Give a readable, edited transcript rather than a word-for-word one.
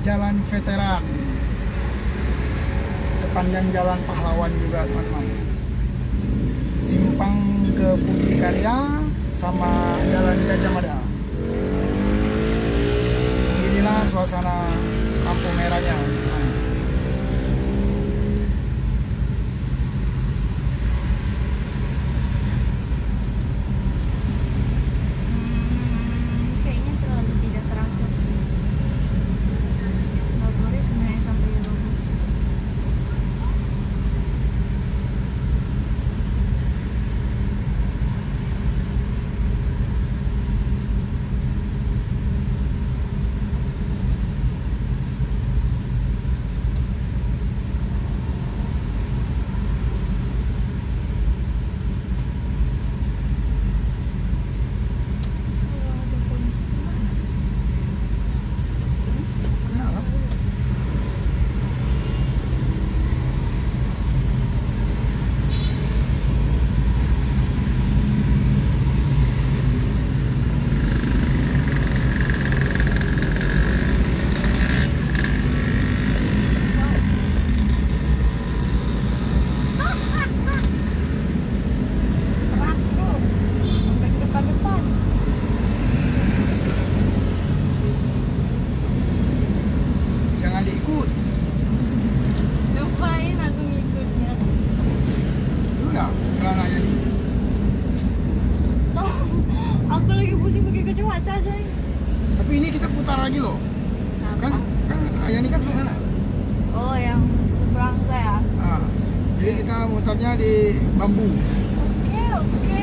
jalan veteran sepanjang jalan Pahlawan juga teman-teman. Simpang ke Budi Karya sama jalan Gajah Mada. Inilah suasana lampu merahnya. Kayaknya terlalu tidak teratur sih. Nggak boleh sebenarnya sampai bagus. Ada polisi kemana? Kenapa? Keras bro, sampai ke depan-depan. Jangan diikut. Lupain aku ngikutnya. Udah, jalan aja nih. Loh, aku lagi pusing pakai kacamata say. Tapi ini kita putar lagi loh. Kan Ayani kan sebelah sana. Oh, yang seberang saya. Nah, jadi kita mutarnya di bambu. Oke.